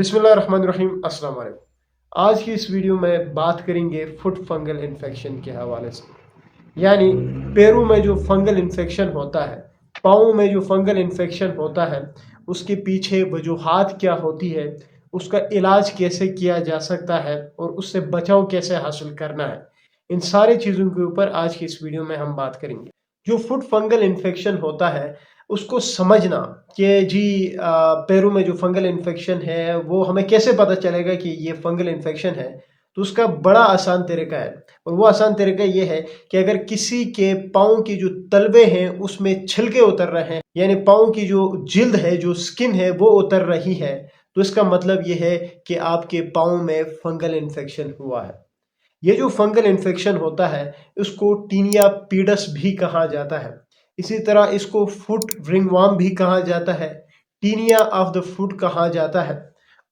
बिस्मिल्लाहिर्रहमानिर्रहीम अस्सलाम वालेकुम। आज की इस वीडियो में बात करेंगे फुट फंगल इन्फेक्शन के हवाले से, यानी पैरों में जो फंगल इन्फेक्शन होता है, पाँव में जो फंगल इन्फेक्शन होता है, उसके पीछे वजूहात क्या होती है, उसका इलाज कैसे किया जा सकता है और उससे बचाव कैसे हासिल करना है। इन सारी चीज़ों के ऊपर आज की इस वीडियो में हम बात करेंगे। जो फुट फंगल इन्फेक्शन होता है उसको समझना कि जी पैरों में जो फंगल इन्फेक्शन है वो हमें कैसे पता चलेगा कि ये फंगल इन्फेक्शन है, तो उसका बड़ा आसान तरीका है। और वो आसान तरीका ये है कि अगर किसी के पाँव की जो तलवे हैं उसमें छिलके उतर रहे हैं, यानी पाँव की जो जिल्द है, जो स्किन है वो उतर रही है, तो इसका मतलब ये है कि आपके पाँव में फंगल इन्फेक्शन हुआ है। ये जो फंगल इन्फेक्शन होता है इसको टीनिया पीडस भी कहा जाता है। इसी तरह इसको फुट रिंगवर्म भी कहा जाता है, टीनिया ऑफ द फुट कहा जाता है।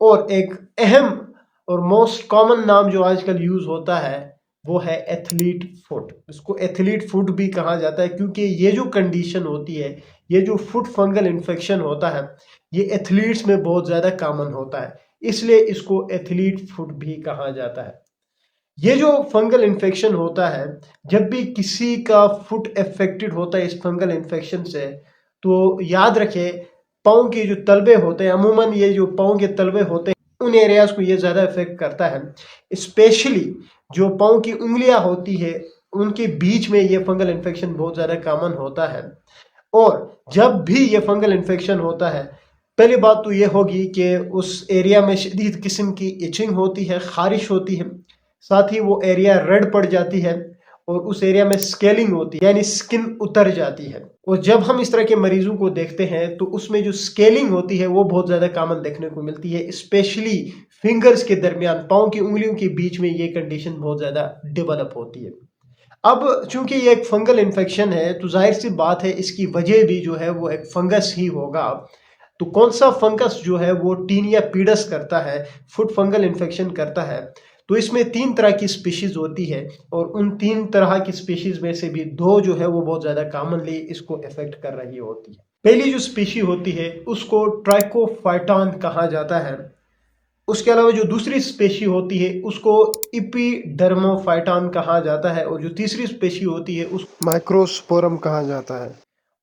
और एक अहम और मोस्ट कॉमन नाम जो आजकल यूज होता है वो है एथलीट फुट। इसको एथलीट फुट भी कहा जाता है क्योंकि ये जो कंडीशन होती है, ये जो फुट फंगल इन्फेक्शन होता है, ये एथलीट्स में बहुत ज़्यादा कॉमन होता है, इसलिए इसको एथलीट फुट भी कहा जाता है। ये जो फंगल इन्फेक्शन होता है, जब भी किसी का फुट अफेक्टेड होता है इस फंगल इन्फेक्शन से, तो याद रखें पाँव के जो तलवे होते हैं, अमूमन ये जो पाँव के तलवे होते हैं उन एरियाज को ये ज़्यादा इफेक्ट करता है। स्पेशली जो पाँव की उंगलियां होती है उनके बीच में ये फंगल इन्फेक्शन बहुत ज़्यादा कॉमन होता है। और जब भी ये फंगल इन्फेक्शन होता है, पहली बात तो ये होगी कि उस एरिया में शदीद किस्म की इचिंग होती है, खारिश होती है, साथ ही वो एरिया रेड पड़ जाती है और उस एरिया में स्केलिंग होती है, यानी स्किन उतर जाती है। और जब हम इस तरह के मरीजों को देखते हैं तो उसमें जो स्केलिंग होती है वो बहुत ज़्यादा कॉमन देखने को मिलती है, स्पेशली फिंगर्स के दरमियान, पाँव की उंगलियों के बीच में ये कंडीशन बहुत ज़्यादा डेवलप होती है। अब चूंकि ये एक फंगल इन्फेक्शन है तो जाहिर सी बात है इसकी वजह भी जो है वो एक फंगस ही होगा। तो कौन सा फंगस जो है वो टीनिया पीडस करता है, फुट फंगल इन्फेक्शन करता है, तो इसमें 3 तरह की स्पीशीज होती है और उन 3 तरह की स्पीशीज में से भी 2 जो है वो बहुत ज़्यादा कॉमनली इसको इफेक्ट कर रही होती है। पहली जो स्पीशी होती है उसको ट्राइकोफाइटॉन कहा जाता है। उसके अलावा जो दूसरी स्पेशी होती है उसको इपीडर्मोफाइटॉन कहा जाता है और जो तीसरी स्पेशी होती है उसको माइक्रोस्पोरम कहा जाता है।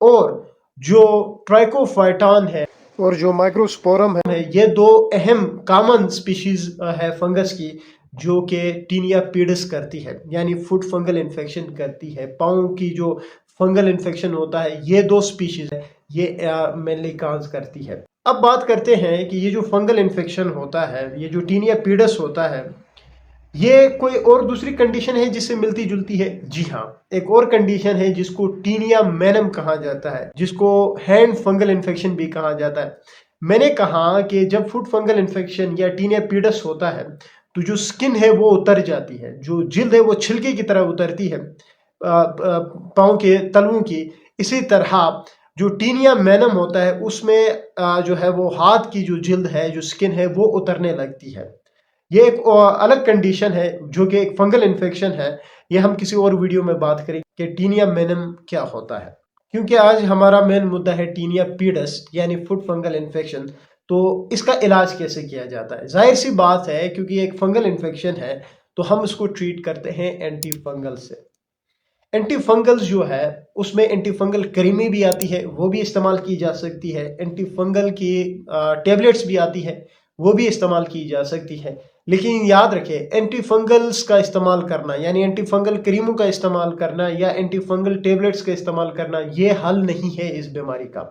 और जो ट्राइकोफाइटॉन है और जो माइक्रोस्पोरम है, ये 2 अहम कॉमन स्पीशीज है फंगस की जो कि टीनिया पीडस करती है, यानी फुट फंगल इन्फेक्शन करती है। पाँव की जो फंगल इन्फेक्शन होता है ये 2 स्पीशीज है, ये मेनली काज करती है। अब बात करते हैं कि ये जो फंगल इन्फेक्शन होता है, ये जो टीनिया पीडस होता है, ये कोई और दूसरी कंडीशन है जिससे मिलती जुलती है? जी हाँ, एक और कंडीशन है जिसको टीनिया मैनम कहा जाता है, जिसको हैंड फंगल इन्फेक्शन भी कहा जाता है। मैंने कहा कि जब फुट फंगल इन्फेक्शन या टीनिया पीडस होता है तो जो स्किन है वो उतर जाती है, जो जिल्द है वो छिलके की तरह उतरती है पाँव के तलवों की। इसी तरह जो टीनिया मैनम होता है उसमें जो है वो हाथ की जो जिल्द है, जो स्किन है वो उतरने लगती है। ये एक अलग कंडीशन है जो कि एक फंगल इन्फेक्शन है। ये हम किसी और वीडियो में बात करेंगे कि टीनिया मैनम क्या होता है, क्योंकि आज हमारा मेन मुद्दा है टीनिया पीडस यानी फुट फंगल इन्फेक्शन। तो इसका इलाज कैसे किया जाता है? जाहिर सी बात है क्योंकि एक फंगल इन्फेक्शन है तो हम इसको ट्रीट करते हैं एंटी फंगल से। एंटी फंगल्स जो है उसमें एंटी फंगल क्रीमी भी आती है, वो भी इस्तेमाल की जा सकती है। एंटी फंगल की टेबलेट्स भी आती है, वो भी इस्तेमाल की जा सकती है। लेकिन याद रखें एंटी फंगल्स का इस्तेमाल करना, यानी एंटी फंगल क्रीमों का इस्तेमाल करना या एंटी फंगल टेबलेट्स का इस्तेमाल करना, ये हल नहीं है इस बीमारी का।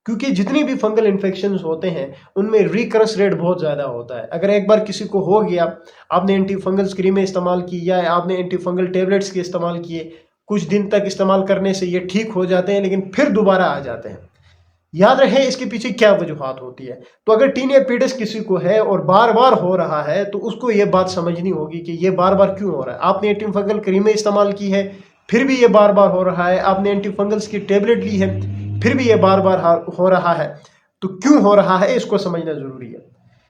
क्योंकि जितनी भी फंगल इन्फेक्शंस होते हैं उनमें रिकरेंस रेट बहुत ज़्यादा होता है। अगर एक बार किसी को हो गया, आपने एंटी फंगल्स क्रीमें इस्तेमाल की या आपने एंटी फंगल टेबलेट्स के इस्तेमाल किए, कुछ दिन तक इस्तेमाल करने से ये ठीक हो जाते हैं लेकिन फिर दोबारा आ जाते हैं। याद रहे इसके पीछे क्या वजूहात होती है। तो अगर टीनिया पीडस किसी को है और बार बार हो रहा है तो उसको ये बात समझनी होगी कि ये बार बार क्यों हो रहा है। आपने एंटी फंगल क्रीमें इस्तेमाल की है फिर भी ये बार बार हो रहा है, आपने एंटी फंगल्स की टेबलेट ली है फिर भी ये बार बार हो रहा है, तो क्यों हो रहा है इसको समझना जरूरी है।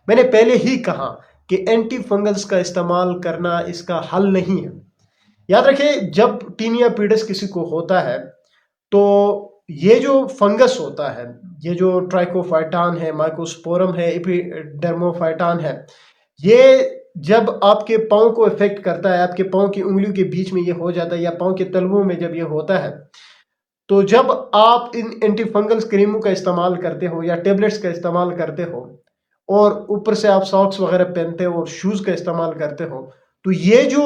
मैंने पहले ही कहा कि एंटी फंगल्स का इस्तेमाल करना इसका हल नहीं है। याद रखें जब टीनिया पीडस किसी को होता है तो ये जो फंगस होता है, ये जो ट्राइकोफाइटान है, माइकोस्पोरम है, एपिडर्मोफाइटान है, ये जब आपके पाँव को इफेक्ट करता है, आपके पाँव की उंगलियों के बीच में ये हो जाता है या पाँव के तलवों में जब ये होता है, तो जब आप इन एंटीफंगल क्रीमों का इस्तेमाल करते हो या टेबलेट्स का इस्तेमाल करते हो और ऊपर से आप सॉक्स वगैरह पहनते हो और शूज़ का इस्तेमाल करते हो, तो ये जो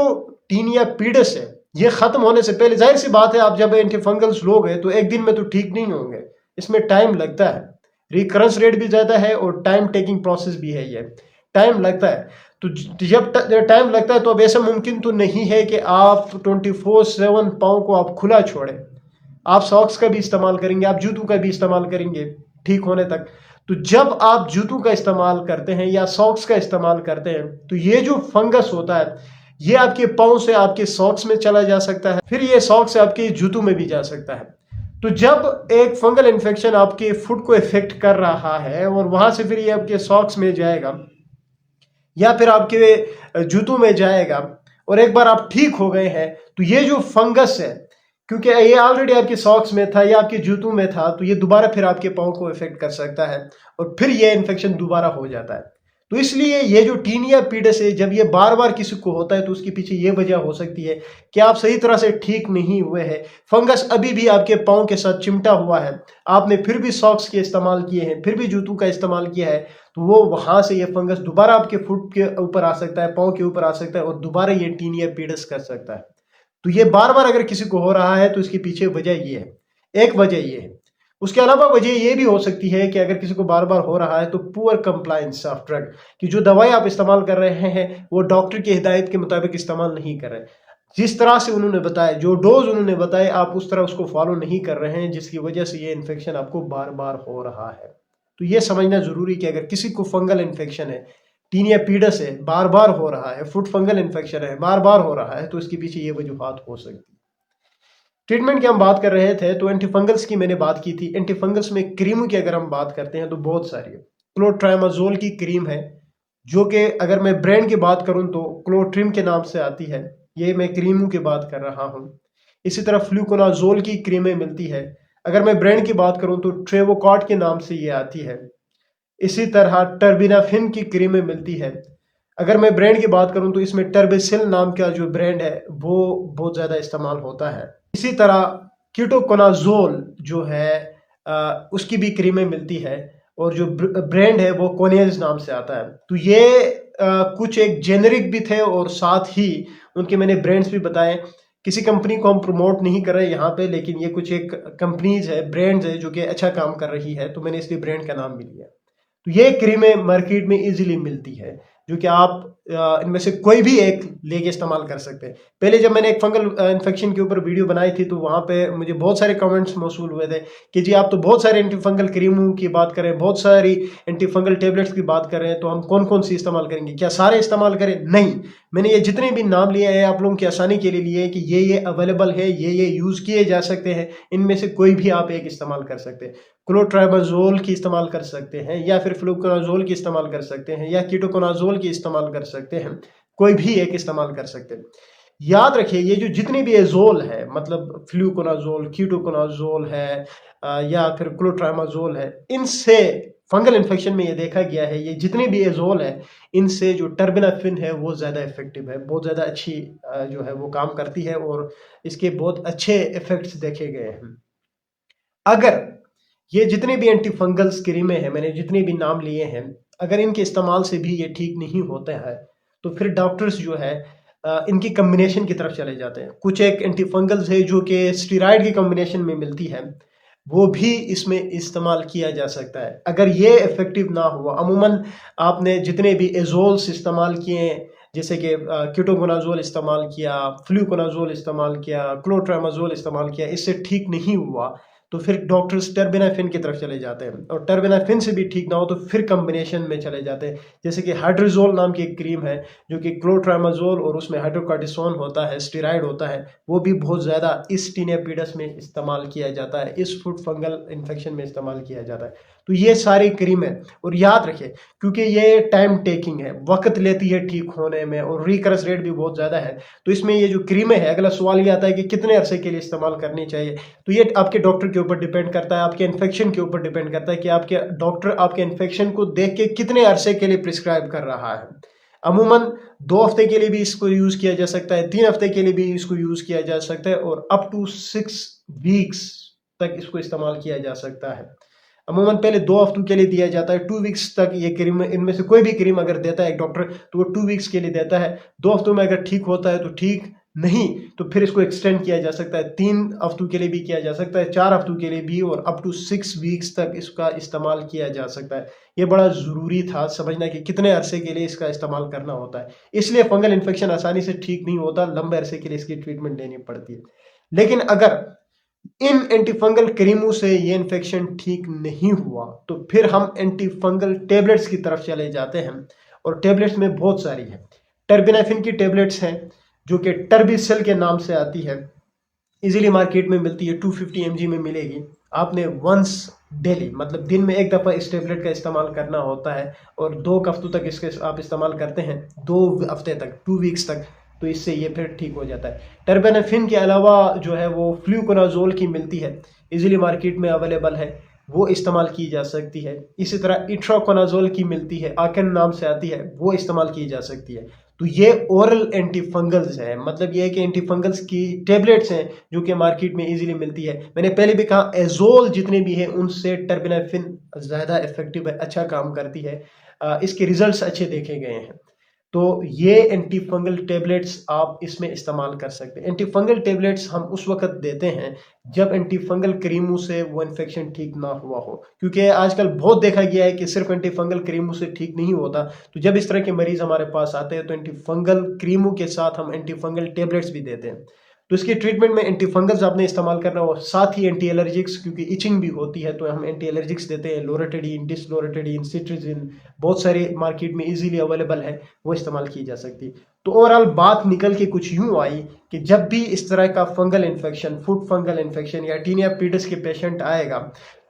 टीनिया पीडस है ये ख़त्म होने से पहले, जाहिर सी बात है आप जब एंटीफंगल्स लोगे तो एक दिन में तो ठीक नहीं होंगे, इसमें टाइम लगता है, रिकरेंस रेट भी ज़्यादा है और टाइम टेकिंग प्रोसेस भी है, ये टाइम लगता है। तो जब टाइम लगता है तो अब ऐसा मुमकिन तो नहीं है कि आप 24/7 पाँव को आप खुला छोड़ें। आप सॉक्स का भी इस्तेमाल करेंगे, आप जूतों का भी इस्तेमाल करेंगे ठीक होने तक। तो जब आप जूतों का इस्तेमाल करते हैं या सॉक्स का इस्तेमाल करते हैं तो ये जो फंगस होता है ये आपके पाँव से आपके सॉक्स में चला जा सकता है, फिर ये सॉक्स से आपके जूतों में भी जा सकता है। तो जब एक फंगल इन्फेक्शन आपके फुट को इफेक्ट कर रहा है और वहां से फिर ये आपके सॉक्स में जाएगा या फिर आपके जूतों में जाएगा और एक बार आप ठीक हो गए हैं तो ये जो फंगस है, क्योंकि ये ऑलरेडी आपके सॉक्स में था या आपके जूतों में था, तो ये दोबारा फिर आपके पाँव को इफेक्ट कर सकता है और फिर ये इन्फेक्शन दोबारा हो जाता है। तो इसलिए ये जो टीनिया पीडस है जब ये बार बार किसी को होता है तो उसके पीछे ये वजह हो सकती है कि आप सही तरह से ठीक नहीं हुए हैं, फंगस अभी भी आपके पाँव के साथ चिमटा हुआ है, आपने फिर भी सॉक्स के इस्तेमाल किए हैं, फिर भी जूतों का इस्तेमाल किया है, तो वो वहां से ये फंगस दोबारा आपके फुट के ऊपर आ सकता है, पाँव के ऊपर आ सकता है और दोबारा ये टीनिया पीडस कर सकता है। तो ये बार बार अगर किसी को हो रहा है तो इसके पीछे वजह ये है, एक वजह ये है। उसके अलावा वजह ये भी हो सकती है कि अगर किसी को बार बार हो रहा है तो पुअर कंप्लायंस ऑफ ड्रग, कि जो दवाई आप इस्तेमाल कर रहे हैं वो डॉक्टर की हिदायत के मुताबिक इस्तेमाल नहीं कर रहे, जिस तरह से उन्होंने बताया, जो डोज उन्होंने बताए आप उस तरह उसको फॉलो नहीं कर रहे हैं, जिसकी वजह से ये इन्फेक्शन आपको बार बार हो रहा है। तो ये समझना जरूरी कि अगर किसी को फंगल इन्फेक्शन है, टीनिया पीडस है, बार बार हो रहा है, फुट फंगल इन्फेक्शन है, बार बार हो रहा है, तो इसके पीछे ये वजूहात हो सकती है। ट्रीटमेंट की हम बात कर रहे थे तो एंटीफंगल्स की मैंने बात की थी। एंटीफंगल्स में क्रीम की अगर हम बात करते हैं तो बहुत सारी है। क्लोट्रामाजोल की क्रीम है जो कि अगर मैं ब्रांड की बात करूं तो क्लोट्रिम के नाम से आती है, ये मैं क्रीमों की बात कर रहा हूं। इसी तरह फ्लूकोनाजोल की क्रीमें मिलती है, अगर मैं ब्रांड की बात करूं तो ट्रेवोकॉट के नाम से ये आती है। इसी तरह टर्बिनाफिन की क्रीमें मिलती है, अगर मैं ब्रांड की बात करूं तो इसमें टर्बिसिल नाम का जो ब्रांड है वो बहुत ज़्यादा इस्तेमाल होता है। इसी तरह कीटोकोनाजोल जो है उसकी भी क्रीमें मिलती है और जो ब्रांड है वो कोनियज नाम से आता है। तो ये कुछ एक जेनेरिक भी थे और साथ ही उनके मैंने ब्रांड्स भी बताए। किसी कंपनी को हम प्रमोट नहीं कर रहे यहाँ पे, लेकिन ये कुछ एक कंपनीज है, ब्रांड्स है जो कि अच्छा काम कर रही है, तो मैंने इसलिए ब्रांड का नाम भी लिया। तो ये क्रीमें मार्केट में इजीली मिलती है जो कि आप इनमें से कोई भी एक लेके इस्तेमाल कर सकते हैं। पहले जब मैंने एक फंगल इन्फेक्शन के ऊपर वीडियो बनाई थी तो वहाँ पे मुझे बहुत सारे कमेंट्स मौसूल हुए थे कि जी आप तो बहुत सारे एंटी फंगल क्रीमों की बात करें, बहुत सारी एंटी फंगल टेबलेट्स की बात करें, तो हम कौन कौन सी इस्तेमाल करेंगे, क्या सारे इस्तेमाल करें? नहीं, मैंने ये जितने भी नाम लिए हैं आप लोगों की आसानी के लिए लिए कि ये अवेलेबल है, ये यूज़ किए जा सकते हैं, इनमें से कोई भी आप एक इस्तेमाल कर सकते हैं। क्लोट्रामाजोल की इस्तेमाल कर सकते हैं या फिर फ्लूकोनाजोल की इस्तेमाल कर सकते हैं या कीटोकोनाजोल की इस्तेमाल कर सकते हैं, कोई भी एक इस्तेमाल कर सकते हैं। याद रखिए ये जो जितने भी एजोल है, मतलब फ्लूकोनाजोल, कीटोकोनाजोल है या फिर क्लोट्रामाजोल है, इनसे फंगल इन्फेक्शन में ये देखा गया है, ये जितने भी एजोल है इनसे जो टर्बिनाफिन है वो ज़्यादा इफेक्टिव है, बहुत ज़्यादा अच्छी जो है वो काम करती है और इसके बहुत अच्छे इफेक्ट्स देखे गए हैं। अगर ये जितने भी एंटी फंगल्स क्रीमें हैं, मैंने जितने भी नाम लिए हैं, अगर इनके इस्तेमाल से भी ये ठीक नहीं होता है तो फिर डॉक्टर्स जो है इनकी कम्बिनेशन की तरफ चले जाते हैं। कुछ एक एंटी फंगल्स है जो कि स्टेरॉइड की कम्बिनेशन में मिलती है, वो भी इसमें इस्तेमाल किया जा सकता है। अगर ये इफेक्टिव ना हुआ, अमूमन आपने जितने भी एजोल्स इस्तेमाल किए, जैसे कि कीटोकोनाजोल इस्तेमाल किया, फ्लूकोनाजोल इस्तेमाल किया, क्लोट्रामाजोल इस्तेमाल किया, इससे ठीक नहीं हुआ तो फिर डॉक्टर्स टर्बिनाफिन की तरफ चले जाते हैं और टर्बिनाफिन से भी ठीक ना हो तो फिर कम्बिनेशन में चले जाते हैं। जैसे कि हाइड्रोजोल नाम की एक क्रीम है जो कि क्लोट्रामाजोल और उसमें हाइड्रोकॉर्टिसोन होता है, स्टेरॉइड होता है, वो भी बहुत ज़्यादा इस टीनिया पीडस में इस्तेमाल किया जाता है, इस फुट फंगल इन्फेक्शन में इस्तेमाल किया जाता है। तो ये सारी क्रीम है। और याद रखिए क्योंकि ये टाइम टेकिंग है, वक्त लेती है ठीक होने में और रिकरेंस रेट भी बहुत ज़्यादा है, तो इसमें ये जो क्रीमें है, अगला सवाल ये आता है कि कितने अरसे के लिए इस्तेमाल करनी चाहिए। तो ये आपके डॉक्टर के ऊपर डिपेंड करता है, आपके इन्फेक्शन के ऊपर डिपेंड करता है कि आपके डॉक्टर आपके इन्फेक्शन को देख के कितने अरसे के लिए प्रिस्क्राइब कर रहा है। अमूमन 2 हफ्ते के लिए भी इसको यूज़ किया जा सकता है, 3 हफ्ते के लिए भी इसको यूज़ किया जा सकता है और अप टू 6 वीक्स तक इसको इस्तेमाल किया जा सकता है। अमूमन पहले 2 हफ्तों के लिए दिया जाता है, 2 वीक्स तक ये क्रीम, इनमें से कोई भी क्रीम अगर देता है एक डॉक्टर तो वो 2 वीक्स के लिए देता है। 2 हफ्तों में अगर ठीक होता है तो ठीक, नहीं तो फिर इसको एक्सटेंड किया जा सकता है, 3 हफ्तों के लिए भी किया जा सकता है, 4 हफ्तों के लिए भी, और अप टू 6 वीक्स तक इसका इस्तेमाल किया जा सकता है। ये बड़ा ज़रूरी था समझना कि कितने अरसे के लिए इसका इस्तेमाल करना होता है। इसलिए फंगल इन्फेक्शन आसानी से ठीक नहीं होता, लंबे अरसे के लिए इसकी ट्रीटमेंट लेनी पड़ती है। लेकिन अगर इन एंटीफंगल क्रीमों से ये इन्फेक्शन ठीक नहीं हुआ तो फिर हम एंटीफंगल टेबलेट्स की तरफ चले जाते हैं, और टेबलेट्स में बहुत सारी है। टर्बिनाफिन की टेबलेट्स हैं जो कि टर्बिसेल के नाम से आती है, इजीली मार्केट में मिलती है, 250 mg में मिलेगी। आपने वंस डेली मतलब दिन में एक दफ़ा इस टेबलेट का इस्तेमाल करना होता है और 2 हफ्तों तक इसके आप इस्तेमाल करते हैं, 2 हफ्ते तक, 2 वीक्स तक, तो इससे ये फिर ठीक हो जाता है। टर्बेनाफिन के अलावा जो है वो फ्लूकोनाजोल की मिलती है, इजीली मार्केट में अवेलेबल है, वो इस्तेमाल की जा सकती है। इसी तरह इट्राकोनाजोल की मिलती है, आकन नाम से आती है, वो इस्तेमाल की जा सकती है। तो ये ओरल एंटीफंगल्स है, मतलब ये है कि एंटीफंगल्स की टेबलेट्स हैं जो कि मार्केट में इजीली मिलती है। मैंने पहले भी कहा एजोल जितने भी हैं उनसे टर्बिनाफिन ज़्यादा इफेक्टिव है, अच्छा काम करती है, इसके रिजल्ट्स अच्छे देखे गए हैं। तो ये एंटीफंगल टेबलेट्स आप इसमें इस्तेमाल कर सकते हैं। एंटीफंगल टेबलेट्स हम उस वक्त देते हैं जब एंटीफंगल क्रीमों से वो इन्फेक्शन ठीक ना हुआ हो, क्योंकि आजकल बहुत देखा गया है कि सिर्फ एंटीफंगल क्रीमों से ठीक नहीं होता। तो जब इस तरह के मरीज हमारे पास आते हैं तो एंटीफंगल क्रीमों के साथ हम एंटीफंगल टेबलेट्स भी देते हैं। तो इसकी ट्रीटमेंट में एंटीफंगल्स आपने इस्तेमाल करना हो, साथ ही एंटी एलर्जिक्स, क्योंकि इचिंग भी होती है तो हम एंटी एलर्जिक्स देते हैं, लोराटिडिन, डिसलोराटिडिन, सिट्रिजिन, बहुत सारे मार्केट में इजीली अवेलेबल है, वो इस्तेमाल की जा सकती है। तो ओवरऑल बात निकल के कुछ यूँ आई कि जब भी इस तरह का fungal infection, foot fungal infection या टीनिया पीडस के पेशेंट आएगा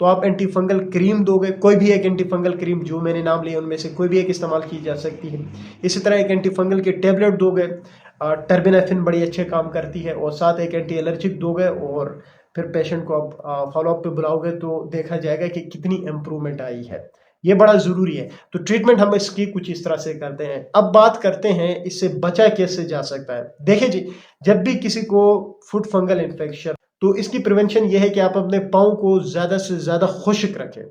तो आप एंटीफंगल क्रीम दोगे, कोई भी एक एंटीफंगल क्रीम जो मैंने नाम लिए उनमें से कोई भी एक इस्तेमाल की जा सकती है। इसी तरह एक एंटीफंगल की टेबलेट दोगे, टर्बिनाफिन बड़ी अच्छे काम करती है, और साथ एक एंटी एलर्जिक दोगे, और फिर पेशेंट को आप फॉलोअप पे बुलाओगे तो देखा जाएगा कि कितनी इम्प्रूवमेंट आई है। ये बड़ा ज़रूरी है। तो ट्रीटमेंट हम इसकी कुछ इस तरह से करते हैं। अब बात करते हैं इससे बचा कैसे जा सकता है। देखिए जी, जब भी किसी को फुट फंगल इन्फेक्शन, तो इसकी प्रिवेंशन ये है कि आप अपने पाँव को ज़्यादा से ज़्यादा खुश्क रखें,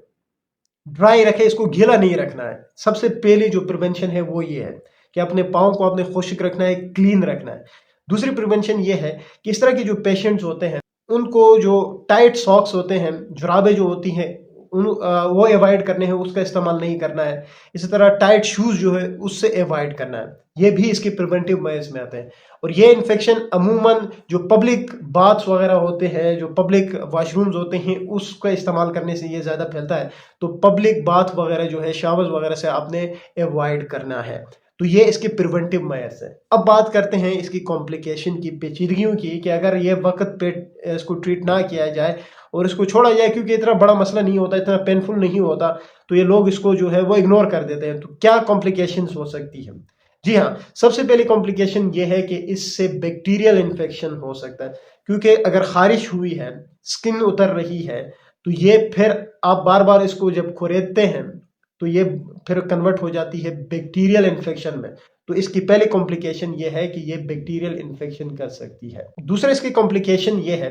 ड्राई रखें, इसको गीला नहीं रखना है। सबसे पहले जो प्रिवेंशन है वो ये है कि अपने पाँव को आपने खुश्क रखना है, क्लीन रखना है। दूसरी प्रिवेंशन ये है कि इस तरह के जो पेशेंट्स होते हैं उनको जो टाइट सॉक्स होते हैं, जुराबें जो होती हैं वो अवॉइड करने हैं, उसका इस्तेमाल नहीं करना है। इसी तरह टाइट शूज़ जो है उससे अवॉइड करना है, ये भी इसके प्रिवेंटिव मेजर्स में आते हैं। और ये इन्फेक्शन अमूमन जो पब्लिक बाथ्स वगैरह होते हैं, जो पब्लिक वॉशरूम्स होते हैं, उसका इस्तेमाल करने से ये ज़्यादा फैलता है। तो पब्लिक बाथ वगैरह जो है, शावर्स वगैरह से आपने अवॉइड करना है। तो ये इसके प्रिवेंटिव मेजर्स है। अब बात करते हैं इसकी कॉम्प्लिकेशन की, पेचीदगियों की, कि अगर ये वक्त पे इसको ट्रीट ना किया जाए और इसको छोड़ा जाए, क्योंकि इतना बड़ा मसला नहीं होता, इतना पेनफुल नहीं होता, तो ये लोग इसको जो है वो इग्नोर कर देते हैं। तो क्या कॉम्प्लिकेशंस हो सकती है? जी हाँ, सबसे पहली कॉम्प्लिकेशन ये है कि इससे बैक्टीरियल इन्फेक्शन हो सकता है, क्योंकि अगर खारिश हुई है, स्किन उतर रही है, तो ये फिर आप बार बार इसको जब खुरेदते हैं तो ये फिर कन्वर्ट हो जाती है बैक्टीरियल इन्फेक्शन में। तो इसकी पहली कॉम्प्लिकेशन ये है कि ये बैक्टीरियल इन्फेक्शन कर सकती है। दूसरा इसकी कॉम्प्लिकेशन ये है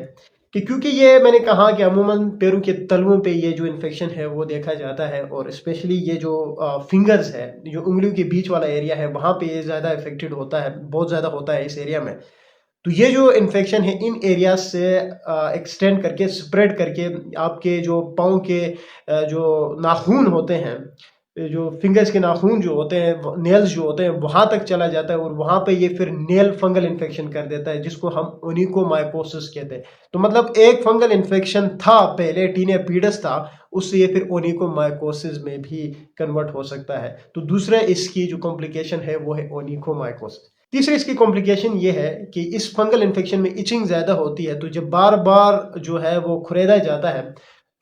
कि क्योंकि ये मैंने कहा कि अमूमन पैरों के तलवों पे ये जो इन्फेक्शन है वो देखा जाता है, और स्पेशली ये जो फिंगर्स है, जो उंगलियों के बीच वाला एरिया है, वहाँ पे ये ज़्यादा इफेक्टेड होता है, बहुत ज़्यादा होता है इस एरिया में। तो ये जो इन्फेक्शन है इन एरिया से एक्सटेंड करके, स्प्रेड करके आपके जो पाँव के जो नाखून होते हैं, जो फिंगर्स के नाखून जो होते हैं, नेल्स जो होते हैं, वहाँ तक चला जाता है, और वहाँ पे ये फिर नेल फंगल इन्फेक्शन कर देता है, जिसको हम ओनिकोमाइकोसिस कहते हैं। तो मतलब एक फंगल इन्फेक्शन था पहले, टीनिया पीडस था, उससे ये फिर ओनिकोमाइकोसिस में भी कन्वर्ट हो सकता है। तो दूसरा इसकी जो कॉम्प्लिकेशन है वो है ओनिकोमाइकोसिस। तीसरी इसकी कॉम्प्लिकेशन ये है कि इस फंगल इन्फेक्शन में इचिंग ज़्यादा होती है, तो जब बार बार जो है वो खुरेदा जाता है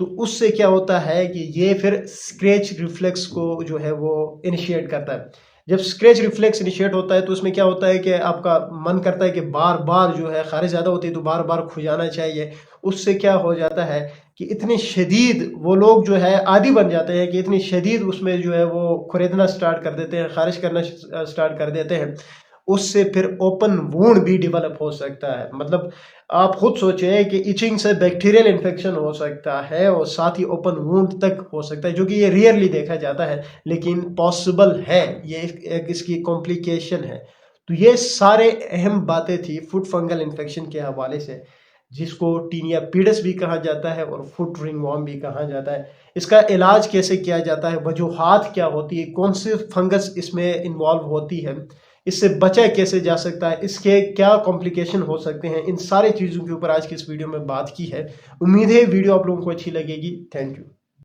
तो उससे क्या होता है कि ये फिर स्क्रैच रिफ्लेक्स को जो है वो इनिशिएट करता है। जब स्क्रैच रिफ्लेक्स इनिशिएट होता है तो उसमें क्या होता है कि आपका मन करता है कि बार बार जो है खारिश ज़्यादा होती है तो बार बार खुजाना चाहिए। उससे क्या हो जाता है कि इतनी शदीद वो लोग जो है आदी बन जाते हैं कि इतनी शदीद उसमें जो है वो खुरेदना स्टार्ट कर देते हैं, खारिश करना स्टार्ट कर देते हैं। उससे फिर ओपन वूंड भी डेवलप हो सकता है। मतलब आप खुद सोचिए कि इचिंग से बैक्टीरियल इन्फेक्शन हो सकता है और साथ ही ओपन वूंड तक हो सकता है, जो कि ये रियरली देखा जाता है लेकिन पॉसिबल है, ये एक इसकी कॉम्प्लिकेशन है। तो ये सारे अहम बातें थी फुट फंगल इन्फेक्शन के हवाले से, जिसको टीनिया पीडस भी कहा जाता है और फुट रिंगवॉर्म भी कहा जाता है। इसका इलाज कैसे किया जाता है, वजूहात क्या होती है, कौन सी फंगस इसमें इन्वॉल्व होती है, इससे बचा कैसे जा सकता है, इसके क्या कॉम्प्लिकेशन हो सकते हैं, इन सारी चीज़ों के ऊपर आज की इस वीडियो में बात की है। उम्मीद है वीडियो आप लोगों को अच्छी लगेगी। Thank you.